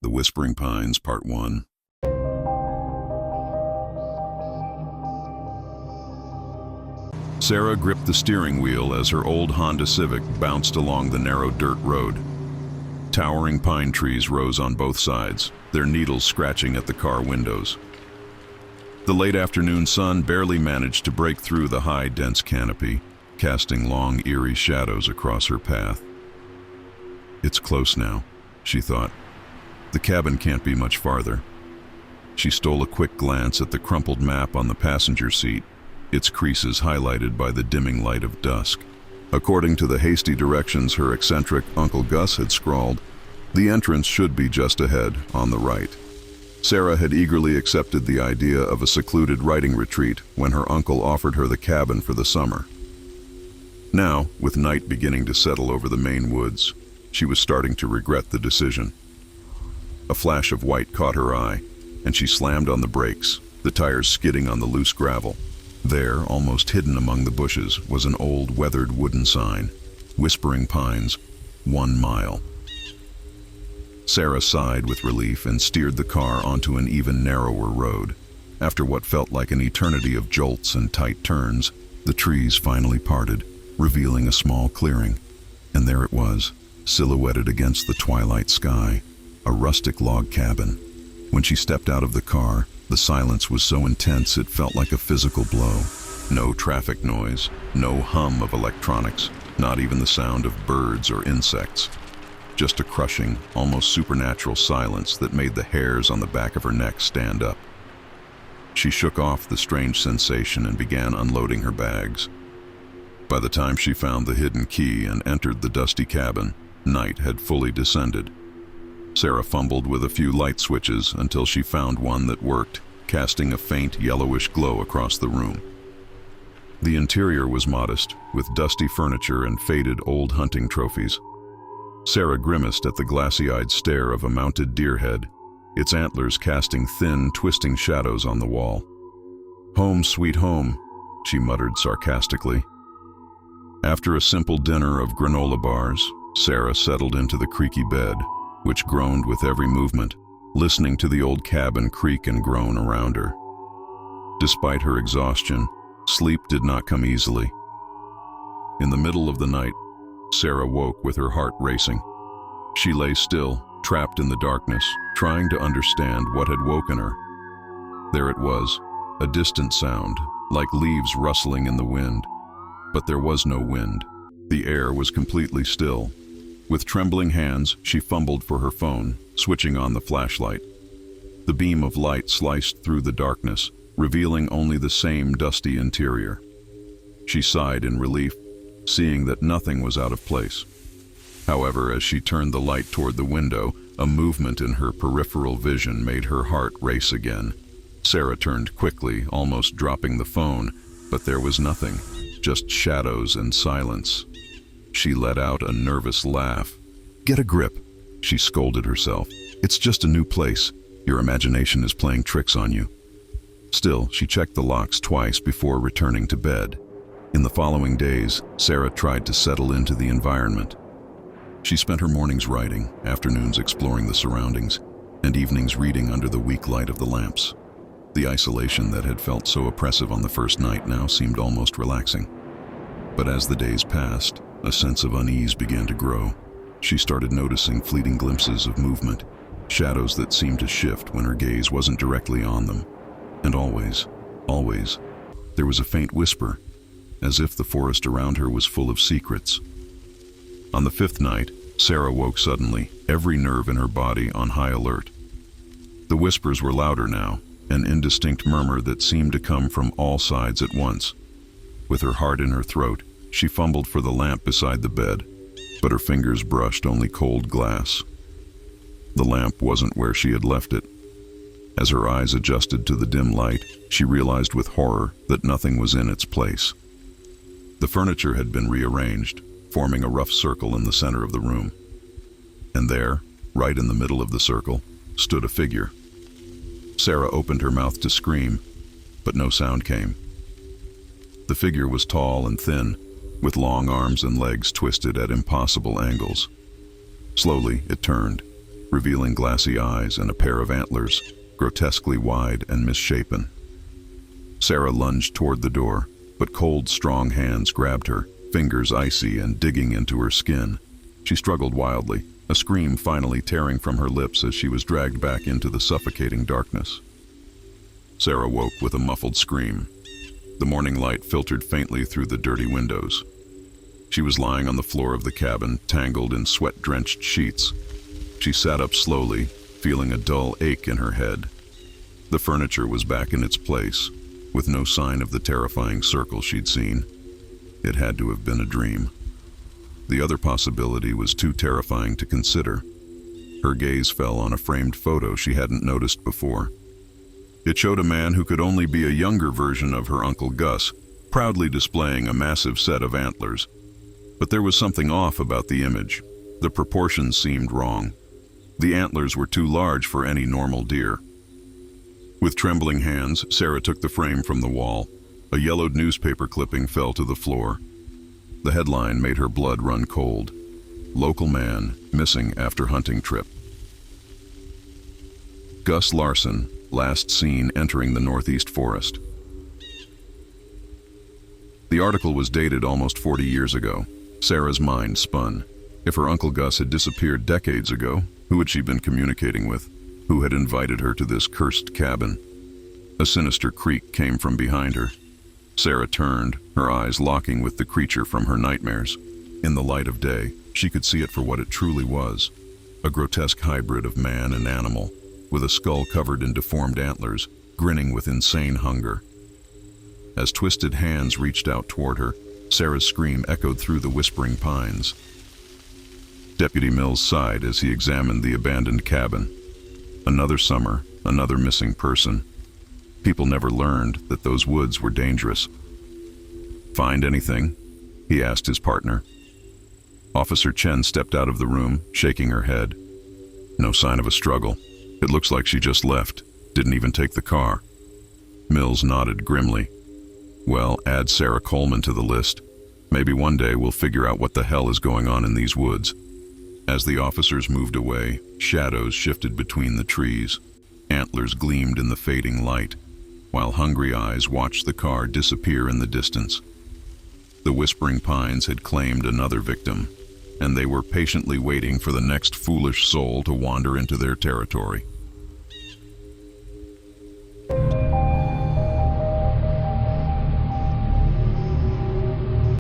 The Whispering Pines, Part 1. Sarah gripped the steering wheel as her old Honda Civic bounced along the narrow dirt road. Towering pine trees rose on both sides, their needles scratching at the car windows. The late afternoon sun barely managed to break through the high, dense canopy, casting long, eerie shadows across her path. It's close now, she thought. The cabin can't be much farther. She stole a quick glance at the crumpled map on the passenger seat, its creases highlighted by the dimming light of dusk. According to the hasty directions her eccentric Uncle Gus had scrawled, the entrance should be just ahead, on the right. Sarah had eagerly accepted the idea of a secluded writing retreat when her uncle offered her the cabin for the summer. Now, with night beginning to settle over the Maine woods, she was starting to regret the decision. A flash of white caught her eye, and she slammed on the brakes, the tires skidding on the loose gravel. There, almost hidden among the bushes, was an old, weathered wooden sign, Whispering Pines, 1 mile. Sarah sighed with relief and steered the car onto an even narrower road. After what felt like an eternity of jolts and tight turns, the trees finally parted, revealing a small clearing. And there it was, silhouetted against the twilight sky. A rustic log cabin. When she stepped out of the car, the silence was so intense it felt like a physical blow. No traffic noise, no hum of electronics, not even the sound of birds or insects. Just a crushing, almost supernatural silence that made the hairs on the back of her neck stand up. She shook off the strange sensation and began unloading her bags. By the time she found the hidden key and entered the dusty cabin, night had fully descended. Sarah fumbled with a few light switches until she found one that worked, casting a faint yellowish glow across the room. The interior was modest, with dusty furniture and faded old hunting trophies. Sarah grimaced at the glassy-eyed stare of a mounted deer head, its antlers casting thin, twisting shadows on the wall. "Home, sweet home," she muttered sarcastically. After a simple dinner of granola bars, Sarah settled into the creaky bed, which groaned with every movement, listening to the old cabin creak and groan around her. Despite her exhaustion, sleep did not come easily. In the middle of the night, Sarah woke with her heart racing. She lay still, trapped in the darkness, trying to understand what had woken her. There it was, a distant sound, like leaves rustling in the wind. But there was no wind. The air was completely still. With trembling hands, she fumbled for her phone, switching on the flashlight. The beam of light sliced through the darkness, revealing only the same dusty interior. She sighed in relief, seeing that nothing was out of place. However, as she turned the light toward the window, a movement in her peripheral vision made her heart race again. Sarah turned quickly, almost dropping the phone, but there was nothing, just shadows and silence. She let out a nervous laugh. "Get a grip," she scolded herself. "It's just a new place. Your imagination is playing tricks on you." Still, she checked the locks twice before returning to bed. In the following days, Sarah tried to settle into the environment. She spent her mornings writing, afternoons exploring the surroundings, and evenings reading under the weak light of the lamps. The isolation that had felt so oppressive on the first night now seemed almost relaxing. But as the days passed, a sense of unease began to grow. She started noticing fleeting glimpses of movement, shadows that seemed to shift when her gaze wasn't directly on them. And always, there was a faint whisper, as if the forest around her was full of secrets. On the 5th night, Sarah woke suddenly, every nerve in her body on high alert. The whispers were louder now, an indistinct murmur that seemed to come from all sides at once. With her heart in her throat, she fumbled for the lamp beside the bed, but her fingers brushed only cold glass. The lamp wasn't where she had left it. As her eyes adjusted to the dim light, she realized with horror that nothing was in its place. The furniture had been rearranged, forming a rough circle in the center of the room. And there, right in the middle of the circle, stood a figure. Sarah opened her mouth to scream, but no sound came. The figure was tall and thin, with long arms and legs twisted at impossible angles. Slowly, it turned, revealing glassy eyes and a pair of antlers, grotesquely wide and misshapen. Sarah lunged toward the door, but cold, strong hands grabbed her, fingers icy and digging into her skin. She struggled wildly, a scream finally tearing from her lips as she was dragged back into the suffocating darkness. Sarah woke with a muffled scream. The morning light filtered faintly through the dirty windows. She was lying on the floor of the cabin, tangled in sweat-drenched sheets. She sat up slowly, feeling a dull ache in her head. The furniture was back in its place, with no sign of the terrifying circle she'd seen. It had to have been a dream. The other possibility was too terrifying to consider. Her gaze fell on a framed photo she hadn't noticed before. It showed a man who could only be a younger version of her Uncle Gus, proudly displaying a massive set of antlers. But there was something off about the image. The proportions seemed wrong. The antlers were too large for any normal deer. With trembling hands, Sarah took the frame from the wall. A yellowed newspaper clipping fell to the floor. The headline made her blood run cold. Local man missing after hunting trip. Gus Larson, last seen entering the northeast forest. The article was dated almost 40 years ago. Sarah's mind spun. If her Uncle Gus had disappeared decades ago, who had she been communicating with? Who had invited her to this cursed cabin? A sinister creak came from behind her. Sarah turned, her eyes locking with the creature from her nightmares. In the light of day, she could see it for what it truly was. A grotesque hybrid of man and animal, with a skull covered in deformed antlers, grinning with insane hunger. As twisted hands reached out toward her, Sarah's scream echoed through the whispering pines. Deputy Mills sighed as he examined the abandoned cabin. Another summer, another missing person. People never learned that those woods were dangerous. "Find anything?" he asked his partner. Officer Chen stepped out of the room, shaking her head. "No sign of a struggle. It looks like she just left, didn't even take the car." Mills nodded grimly. "Well, add Sarah Coleman to the list. Maybe one day we'll figure out what the hell is going on in these woods." As the officers moved away, shadows shifted between the trees. Antlers gleamed in the fading light, while hungry eyes watched the car disappear in the distance. The whispering pines had claimed another victim, and they were patiently waiting for the next foolish soul to wander into their territory.